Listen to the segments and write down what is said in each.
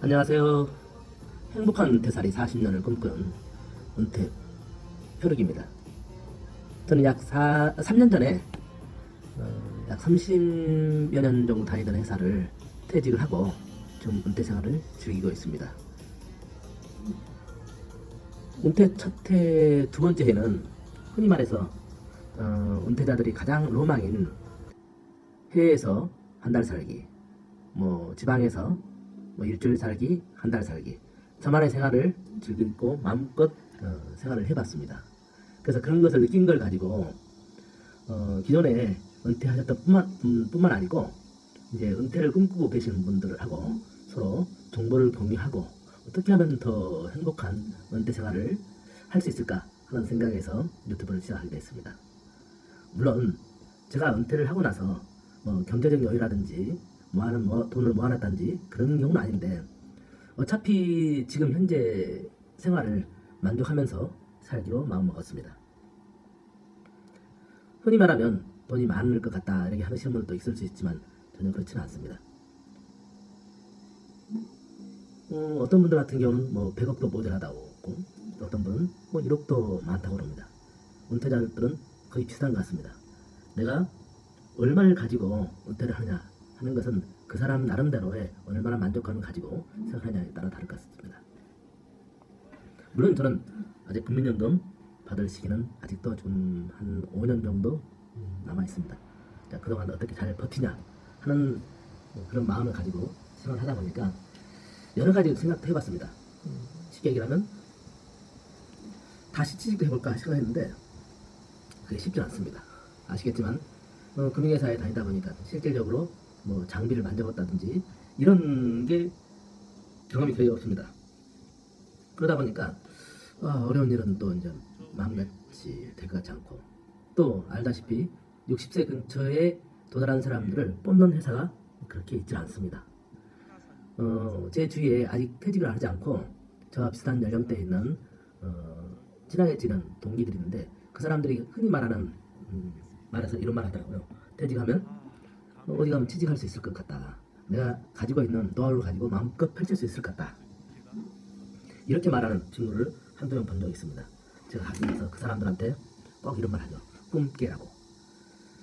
안녕하세요. 행복한 은퇴살이 40년을 꿈꾸는 은퇴 혈육입니다. 저는 약 3년 전에 약 30여 년 정도 다니던 회사를 퇴직을 하고 좀 은퇴 생활을 즐기고 있습니다. 은퇴 첫 해, 두 번째 해는 흔히 말해서 은퇴자들이 가장 로망인 해외에서 한 달 살기, 뭐 지방에서 뭐 일주일 살기, 한 달 살기, 저만의 생활을 즐기고 마음껏 생활을 해봤습니다. 그래서 그런 것을 느낀 걸 가지고 기존에 은퇴하셨던 뿐만 아니고 이제 은퇴를 꿈꾸고 계시는 분들하고 서로 정보를 공유하고 어떻게 하면 더 행복한 은퇴 생활을 할 수 있을까 하는 생각에서 유튜브를 시작하게 됐습니다. 물론 제가 은퇴를 하고 나서 뭐 경제적 여유라든지 돈을 모아놨다든지 그런 경우는 아닌데 어차피 지금 현재 생활을 만족하면서 살기로 마음먹었습니다. 흔히 말하면 돈이 많을 것 같다 이렇게 하시는 분도 있을 수 있지만 전혀 그렇지는 않습니다. 어떤 분들 같은 경우는 뭐 100억도 모자라다고 하고 어떤 분은 뭐 1억도 많다고 합니다. 은퇴자들은 거의 비슷한 것 같습니다. 내가 얼마를 가지고 은퇴를 하냐 하는 것은 그 사람 나름대로의 얼마나 만족감을 가지고 생각하냐에 따라 다를 것 같습니다. 물론 저는 아직 국민연금 받을 시기는 아직도 좀 한 5년 정도 남아 있습니다. 자, 그동안 어떻게 잘 버티냐 하는 그런 마음을 가지고 생각을 하다 보니까 여러 가지 생각도 해봤습니다. 쉽게 얘기하면 다시 취직도 해볼까 생각했는데 그게 쉽지 않습니다. 아시겠지만 금융회사에 다니다 보니까 실질적으로 뭐 장비를 만져봤다든지 이런 게 경험이 거의 없습니다. 그러다 보니까 어려운 일은 또 이제 마음같이 될 것 같지 않고 또 알다시피 60세 근처에 도달한 사람들을 뽑는 회사가 그렇게 있지 않습니다. 제 주위에 아직 퇴직을 하지 않고 저와 비슷한 연령대에 있는 친하게 지낸 동기들이 있는데 그 사람들이 흔히 말해서 이런 말 하더라고요. 퇴직하면 어디 가면 취직할 수 있을 것 같다. 내가 가지고 있는 노하우를 가지고 마음껏 펼칠 수 있을 것 같다. 이렇게 말하는 친구를 한두 명 본 적이 있습니다. 제가 가서 그 사람들한테 꼭 이런 말 하죠. 꿈 깨라고.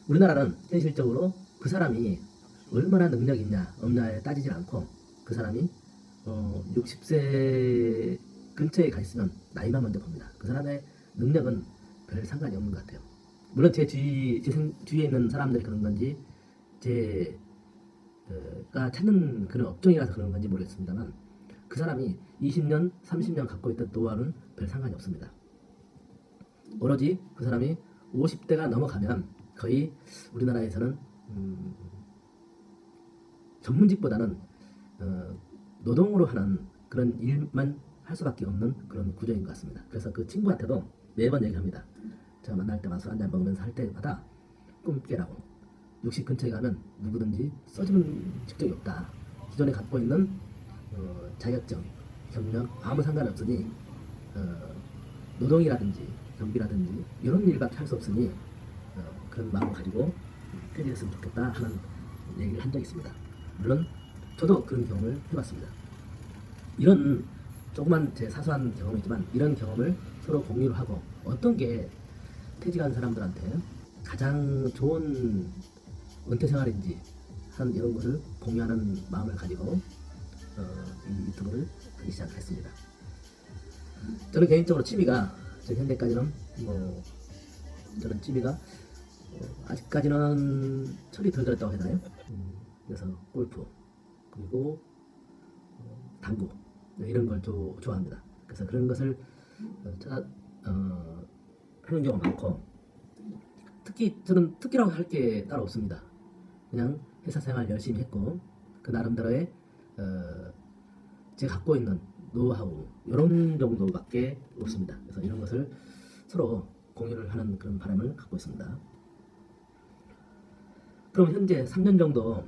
우리나라는 현실적으로 그 사람이 얼마나 능력이 있냐 없냐에 따지지 않고 그 사람이 60세 근처에 가 있으면 나이만 먼저 봅니다. 그 사람의 능력은 별 상관이 없는 것 같아요. 물론 제 주위에 있는 사람들이 그런 건지 제가 찾는 그런 업종이라서 그런 건지 모르겠습니다만 그 사람이 20년, 30년 갖고 있던 노하우는 별 상관이 없습니다. 오로지 그 사람이 50대가 넘어가면 거의 우리나라에서는 전문직보다는 노동으로 하는 그런 일만 할 수밖에 없는 그런 구조인 것 같습니다. 그래서 그 친구한테도 매번 얘기합니다. 제가 만날 때마다 술 한잔 먹으면서 할 때마다 꿈 깨라고. 60 근처에 가면 누구든지 써주는 직종이 없다. 기존에 갖고 있는 자격증, 경력 아무 상관없으니 노동이라든지 경비라든지 이런 일밖에 할 수 없으니 그런 마음을 가지고 퇴직했으면 좋겠다 하는 얘기를 한 적이 있습니다. 물론 저도 그런 경험을 해봤습니다. 이런 조그만 제 사소한 경험이지만 이런 경험을 서로 공유를 하고 어떤 게 퇴직한 사람들한테 가장 좋은 은퇴 생활인지 하는 이런 것을 공유하는 마음을 가지고 이 유튜브를 하기 시작했습니다. 저는 개인적으로 취미가 현재까지는 저는 취미가 아직까지는 철이 덜 들었다고 해야 되나요? 그래서 골프 그리고 당구 이런 걸 좋아합니다. 그래서 그런 것을 하는 경우가 많고 저는 특기라고 할 게 따로 없습니다. 그냥 회사 생활 열심히 했고 그 나름대로의 제가 갖고 있는 노하우 이런 정도밖에 없습니다. 그래서 이런 것을 서로 공유를 하는 그런 바람을 갖고 있습니다. 그럼 현재 3년 정도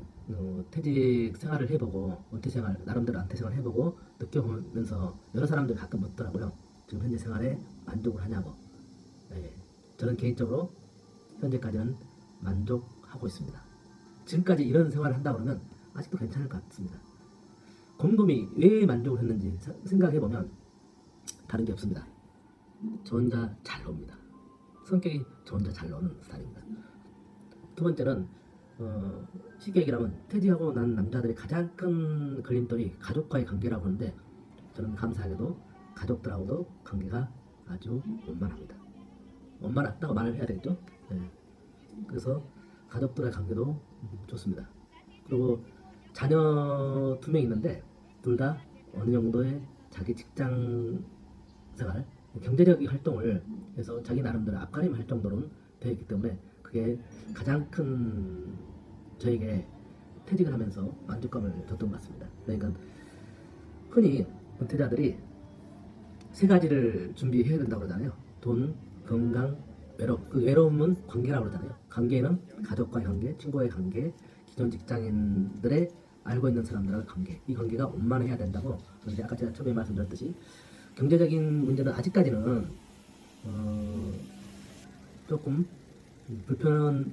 퇴직 생활을 해보고 은퇴 생활 나름대로 은퇴 생활 해보고 느껴보면서 여러 사람들이 가끔 묻더라고요. 지금 현재 생활에 만족을 하냐고. 네, 저는 개인적으로 현재까지는 만족하고 있습니다. 지금까지 이런 생활을 한다 그러면 아직도 괜찮을 것 같습니다. 곰곰이 왜 만족을 했는지 생각해보면 다른 게 없습니다. 저 혼자 잘 놉니다. 성격이 저 혼자 잘 노는 스타일입니다. 두 번째는 쉽게 얘기하면 퇴직하고 난 남자들의 가장 큰 걸림돌이 가족과의 관계라고 하는데, 저는 감사하게도 가족들하고도 관계가 아주 원만합니다. 원만하다고 말을 해야 되겠죠? 네. 그래서 가족들의 관계도 좋습니다. 그리고 자녀 2명 있는데 둘 다 어느 정도의 자기 직장 생활, 경제적인 활동을 해서 자기 나름대로 앞가림 할 정도로는 되어 있기 때문에 그게 가장 큰 저에게 퇴직을 하면서 만족감을 줬던 것 같습니다. 그러니까 흔히 은퇴자들이 3가지를 준비해야 된다고 그러잖아요. 돈, 건강, 외로움. 그 외로움은 관계라고 그러잖아요. 관계는 가족과의 관계, 친구와의 관계, 기존 직장인들의 알고 있는 사람들과의 관계. 이 관계가 원만해야 된다고. 그런데 아까 제가 처음에 말씀드렸듯이 경제적인 문제는 아직까지는 조금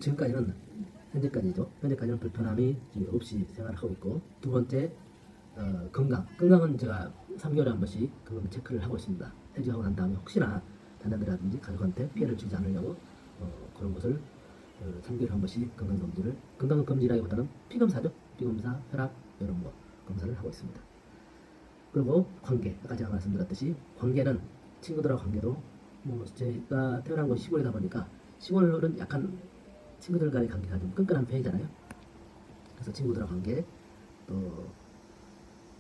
지금까지는 현재까지는 불편함이 없이 생활을 하고 있고, 두 번째 건강은 제가 3개월에 한 번씩 그걸 체크를 하고 있습니다. 퇴직하고 난 다음에 혹시나 자녀들이라든지 가족한테 피해를 주지 않으려고 그런 것을 3개월에 한 번씩 건강검진이라기보다는 피검사죠. 피검사, 혈압 이런 거 검사를 하고 있습니다. 그리고 관계, 아까 제가 말씀드렸듯이 관계는 친구들하고 관계도 제가 태어난 곳이 시골이다 보니까 시골은 약간 친구들과의 관계가 좀 끈끈한 편이잖아요. 그래서 친구들하고 관계, 또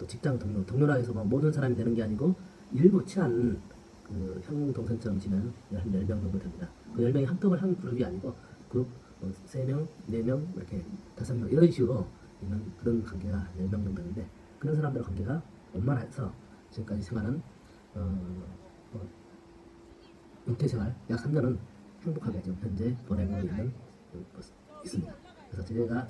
직장 동료라 해서 모든 사람이 되는 게 아니고 일부 친한 그 형 동생처럼 지내는 한 10명 정도 됩니다. 그 10명이 한꺼번에 한 그룹이 아니고 그룹 3명, 4명 이렇게 5명 이런 식으로 있는 그런 관계가 10명 정도 되는데, 그런 사람들의 관계가 원만해서 지금까지 생활은 은퇴 생활 약 3년은 행복하게 지금 현재 보내고 있습니다. 그래서 제가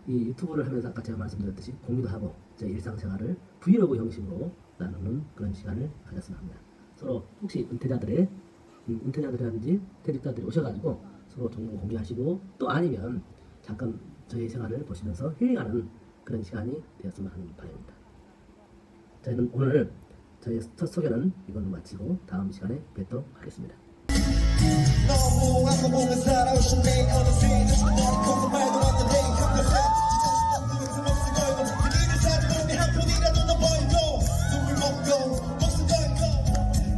이 유튜브를 하면서 아까 제가 말씀드렸듯이 공유도 하고 제 일상생활을 브이로그 형식으로 나누는 그런 시간을 가졌으면 합니다. 서로 혹시 은퇴자들이라든지 퇴직자들이 오셔가지고 서로 정보 공유하시고, 또 아니면 잠깐 저희 생활을 보시면서 힐링하는 그런 시간이 되었으면 하는 바람입니다. 저희는 오늘 저희 첫 소개는 이걸로 마치고 다음 시간에 뵙도록 하겠습니다. 너무 아까 보면 살아오신 내 어느새 다시 머리 콩고 말도 안 되네. 그들을 사주는 내 한 푼이라도 더 벌고 숨을 먹고 목숨 걸고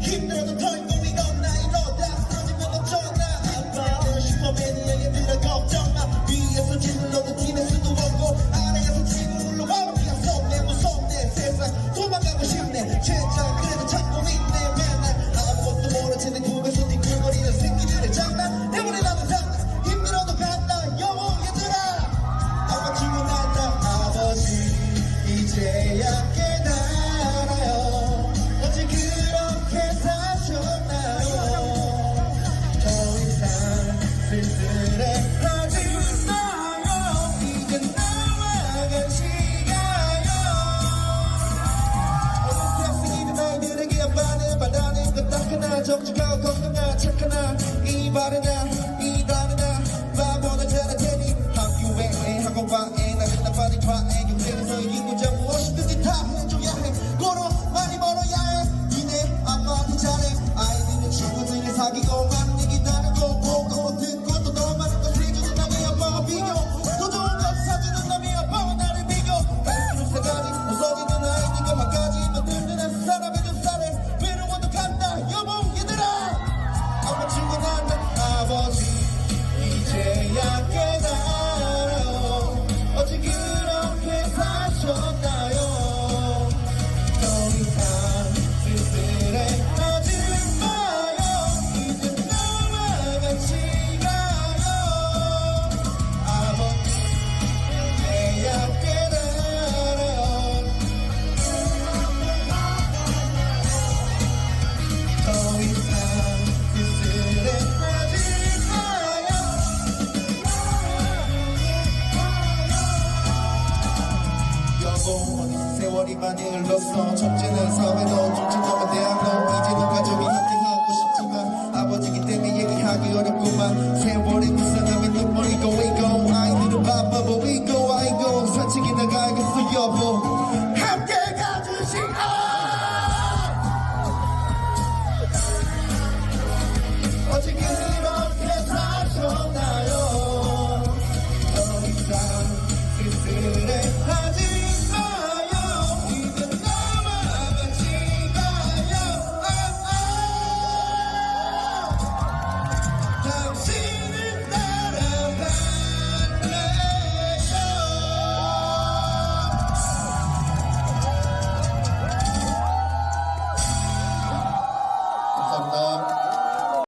힘들어도 덜고 이건 나 이러다 쓰러지면 어쩌나. 아빠 슈퍼맨이에게 들어 걱정 마. 위에서 질러도 팀의 수도 없고 아래에서 치고 올라와 피가 섭네 무섭네 세상 도망가고 싶네. 젠장 그래도 찾고 있네. 맨날 아무것도 모른 채 내 꿈에서 뒹굴거리는 새끼들의 장난 내버려 놔도 장난 힘들어도 간다 여보 얘들아. 아빠 죽어난다 아버지 이제야 깨달아요. 어찌 그렇게 사셨나요. 더 이상 쓸쓸해하지 마요. 이제 나와 같이 가요. 어둠 아이들에게 아빠는 바라는 건 딱 하나. 정직하고 건강한 착하나 이 바르나 이 다르나 바보는 잘할 테니 학교에 학원과에 나는 나빠진 과에 경쟁에서 이기고자 무엇이든지 다 해줘야 해. 고로 많이 벌어야 해. 니네 아빠한테 잘해. 아이들은 친구들이 사귀고 많은 얘기 나누고 보고 듣고 또 너무 많은 걸 해주는 남의 아빠와 비교. 더 좋은 것 사주는 남의 아빠와 나를 비교. 갈수록 세 가지 없어지는 아이들과 한 가지 만들는 사람이 좀 살해. 외로워도 간다 여보 얘들아. 아빠 출근한다 아버지 이제야 깨달아요. 어찌 그렇게 사셨나요. 더 이상 쓸쓸해하지 마요. 이제 나와 같이 가요. 아버지 이제야 깨달아요. 더 이상 쓸쓸해하지 마요. 여보 어느새 세월이 많이 흘렀어. 첫째는 사회도 둘째는 대학도 이제는 가족이 함께하고 싶지만 아버지기 때문에 얘기하기 어렵구만. 세월이 무슨